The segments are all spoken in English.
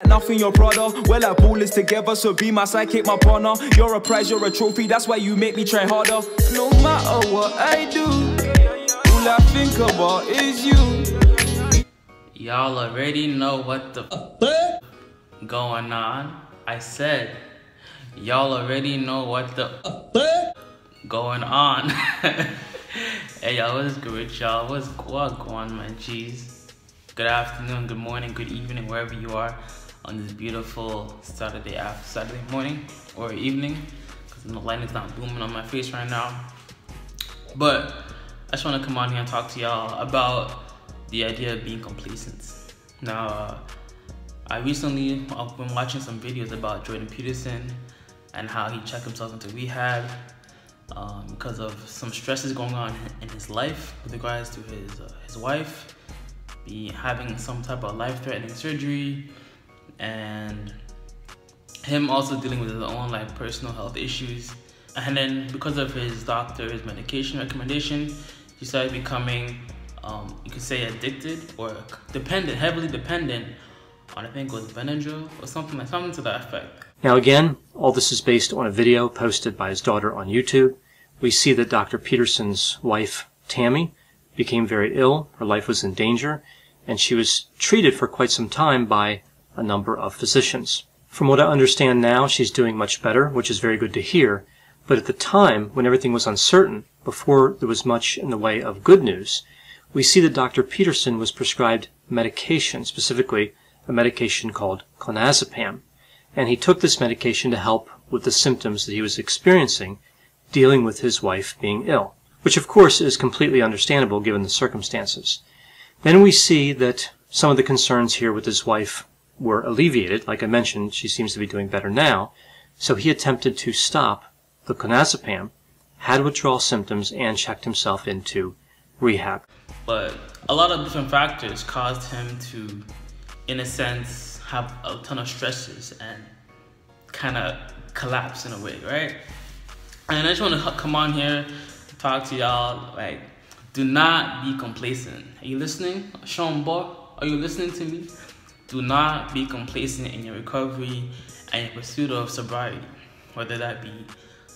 Nothing your brother, we're like ballers together, so be my sidekick, my partner. You're a prize, you're a trophy, that's why you make me try harder. No matter what I do, all I think about is you. Y'all already know what the going on. I said, y'all already know what the going on. Hey y'all, what's good with y'all? What's going on, my G's? Good afternoon, good morning, good evening, wherever you are on this beautiful Saturday morning or evening, because the light is not booming on my face right now. But I just want to come on here and talk to y'all about the idea of being complacent. Now, I've been watching some videos about Jordan Peterson and how he checked himself into rehab because of some stresses going on in his life with regards to his wife having some type of life-threatening surgery, and him also dealing with his own like personal health issues. And then because of his doctor's medication recommendation, he started becoming you could say addicted or heavily dependent on, I think it was Benadryl or something to that effect. Now again, all this is based on a video posted by his daughter on YouTube. We see that Dr. Peterson's wife, Tammy, became very ill. Her life was in danger, and she was treated for quite some time by a number of physicians. From what I understand now, she's doing much better, which is very good to hear. But at the time, when everything was uncertain, before there was much in the way of good news, we see that Dr. Peterson was prescribed medication, specifically a medication called clonazepam. And he took this medication to help with the symptoms that he was experiencing, dealing with his wife being ill, which of course is completely understandable given the circumstances. Then we see that some of the concerns here with his wife were alleviated. Like I mentioned, she seems to be doing better now. So he attempted to stop the clonazepam, had withdrawal symptoms, and checked himself into rehab. But a lot of different factors caused him to, in a sense, have a ton of stresses and kind of collapse in a way, right? And I just want to come on here to talk to y'all, like, do not be complacent. Are you listening? Sean Boy, are you listening to me? Do not be complacent in your recovery and your pursuit of sobriety, whether that be,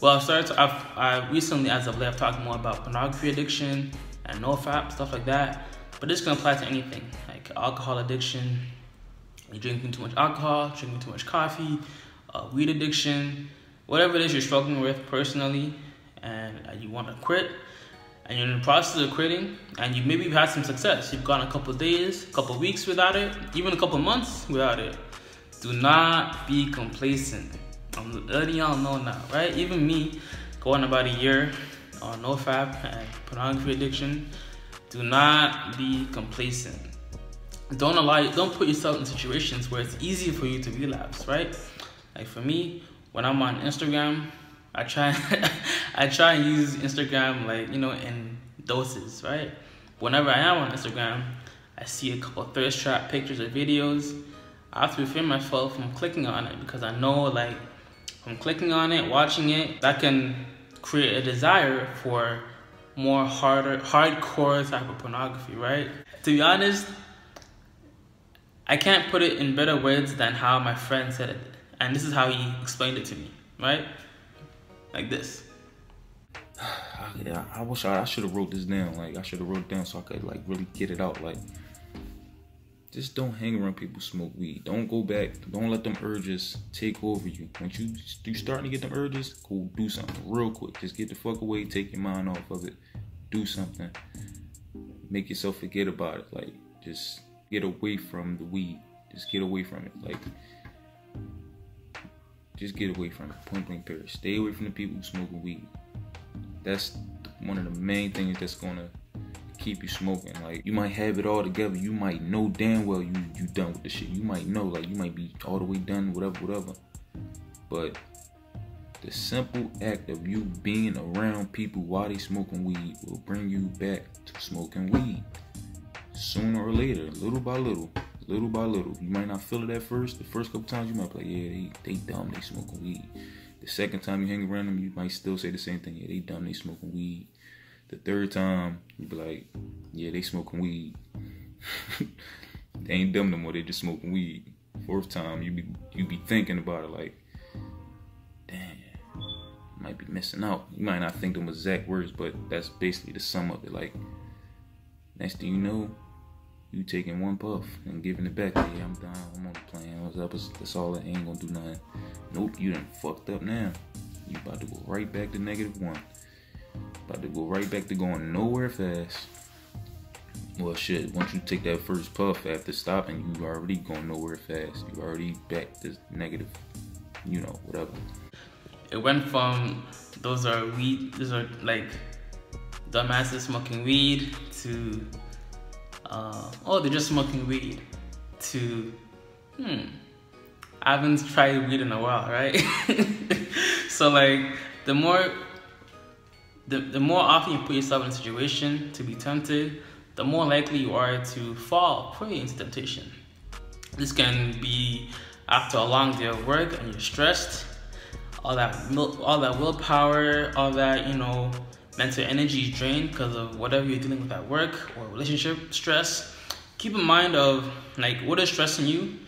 well, I've recently, as of late, I've talked more about pornography addiction and NoFap, stuff like that. But this can apply to anything, like alcohol addiction, you're drinking too much alcohol, drinking too much coffee, weed addiction, whatever it is you're struggling with personally, and you want to quit, and you're in the process of quitting, and you've had some success. You've gone a couple of days, a couple of weeks without it, even a couple of months without it. Do not be complacent. I'm letting y'all know now, right? Even me, going about a year on NoFap and pornography addiction, do not be complacent. Don't put yourself in situations where it's easy for you to relapse, right? Like for me, when I'm on Instagram, I try and use Instagram, like, you know, in doses, right? Whenever I am on Instagram, I see a couple of thirst trap pictures or videos. I have to refrain myself from clicking on it, because I know, like, from clicking on it, watching it, that can create a desire for more hardcore type of pornography, right? To be honest, I can't put it in better words than how my friend said it. And this is how he explained it to me, right? Like this. Yeah, I wish I should have wrote this down. Like, I should have wrote it down so I could, like, really get it out. Like, just don't hang around people who smoke weed. Don't go back. Don't let them urges take over you. Once you starting to get them urges, go do something real quick. Just get the fuck away. Take your mind off of it. Do something. Make yourself forget about it. Like, just get away from the weed. Just get away from it. Like, just get away from it. Point blank period. Stay away from the people who smoking weed. That's one of the main things that's gonna keep you smoking. Like, you might have it all together. You might know damn well you done with the shit. You might know, like, you might be all the way done, whatever. But the simple act of you being around people while they smoking weed will bring you back to smoking weed. Sooner or later, little by little. Little by little. You might not feel it at first. The first couple times you might be like, yeah, they dumb, they smoking weed. The second time you hang around them, you might still say the same thing. Yeah, they dumb, they smoking weed. The third time, you be like, yeah, they smoking weed. They ain't dumb no more, they just smoking weed. 4th time, you be thinking about it like, damn, might be missing out. You might not think them exact words, but that's basically the sum of it. Like, next thing you know, you taking one puff and giving it back. Hey, I'm down. I'm on the plane. That's all. I ain't gonna do nothing. Nope, you done fucked up now. You about to go right back to -1. About to go right back to going nowhere fast. Well, shit, once you take that first puff after stopping, you already going nowhere fast. You already back to negative, you know, whatever. It went from those are like dumbasses smoking weed to oh, they're just smoking weed to I haven't tried weed in a while, right? So like the more often you put yourself in a situation to be tempted, the more likely you are to fall prey into temptation. This can be after a long day of work and you're stressed, all that willpower, all that, you know, mental energy is drained because of whatever you're dealing with at work or relationship stress. Keep in mind of like what is stressing you,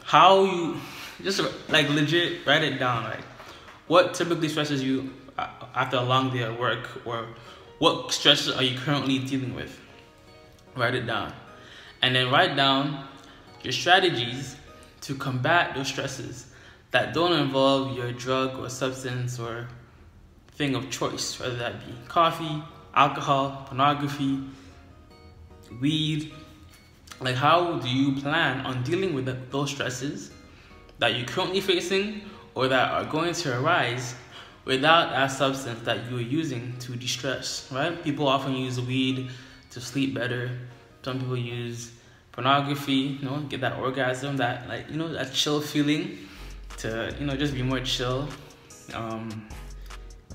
how you just like legit write it down, like what typically stresses you after a long day at work, or what stresses are you currently dealing with. Write it down, and then write down your strategies to combat those stresses that don't involve your drug or substance or thing of choice, whether that be coffee, alcohol, pornography, weed. Like, how do you plan on dealing with those stresses that you're currently facing or that are going to arise without that substance that you are using to de-stress, right? People often use weed to sleep better. Some people use pornography, you know, get that orgasm, that, like, you know, that chill feeling to, you know, just be more chill.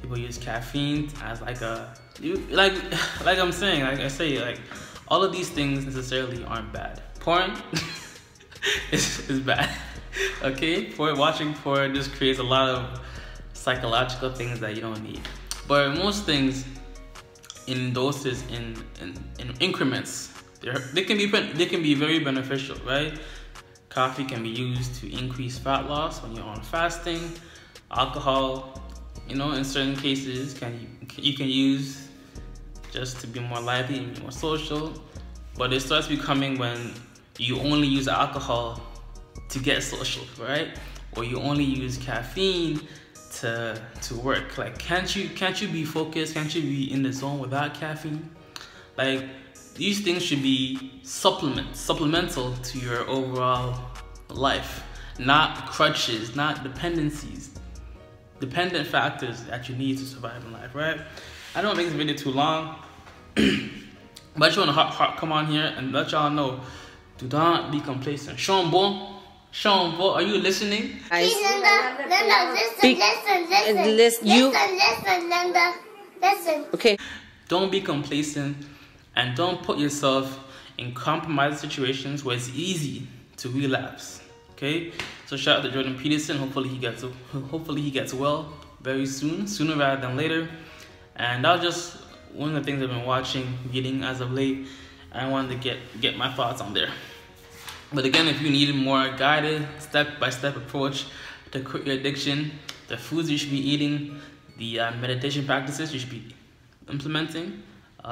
People use caffeine as like like I'm saying, like I say, like all of these things necessarily aren't bad. Porn is bad, okay? Watching porn just creates a lot of psychological things that you don't need. But most things in doses, in increments, they can be very beneficial, right? Coffee can be used to increase fat loss when you're on fasting. Alcohol, you know, in certain cases, you can use just to be more lively and be more social. But it starts becoming when you only use alcohol to get social, right? Or you only use caffeine to work. Like, can't you be focused? Can't you be in the zone without caffeine? Like, these things should be supplemental to your overall life, not crutches, not dependencies. Dependent factors that you need to survive in life, right? I don't want to make this video too long, but I just want to come on here and let y'all know, do not be complacent. Sean Bo, are you listening? Listen. Okay. Don't be complacent and don't put yourself in compromised situations where it's easy to relapse. Okay, so shout out to Jordan Peterson. Hopefully he gets well very soon, sooner rather than later. And that was just one of the things I've been watching, reading as of late. I wanted to get my thoughts on there. But again, if you need a more guided, step-by-step approach to quit your addiction, the foods you should be eating, the meditation practices you should be implementing,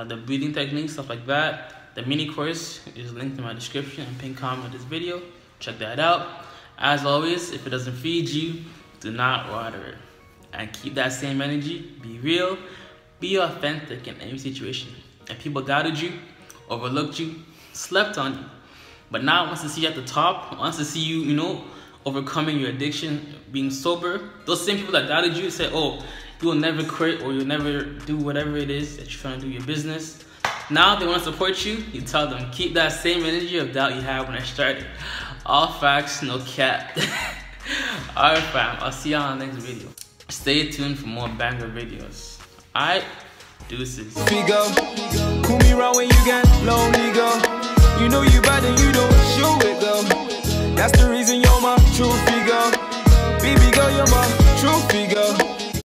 the breathing techniques, stuff like that, the mini course is linked in my description and pinned comment of this video. Check that out. As always, if it doesn't feed you, do not water it. And keep that same energy. Be real. Be authentic in any situation. If people doubted you, overlooked you, slept on you, but now wants to see you at the top, wants to see you, you know, overcoming your addiction, being sober, those same people that doubted you say, oh, you'll never quit or you'll never do whatever it is that you're trying to do your business. Now they want to support you. You tell them, keep that same energy of doubt you had when I started. All facts, no cap. Alright fam, I'll see y'all on the next video. Stay tuned for more banger videos. Alright, deuces. Go. Cool me round when you get lonely, go. You know you bad and you don't show it, go. That's the reason you're my true figure. Baby girl, you're my true figure.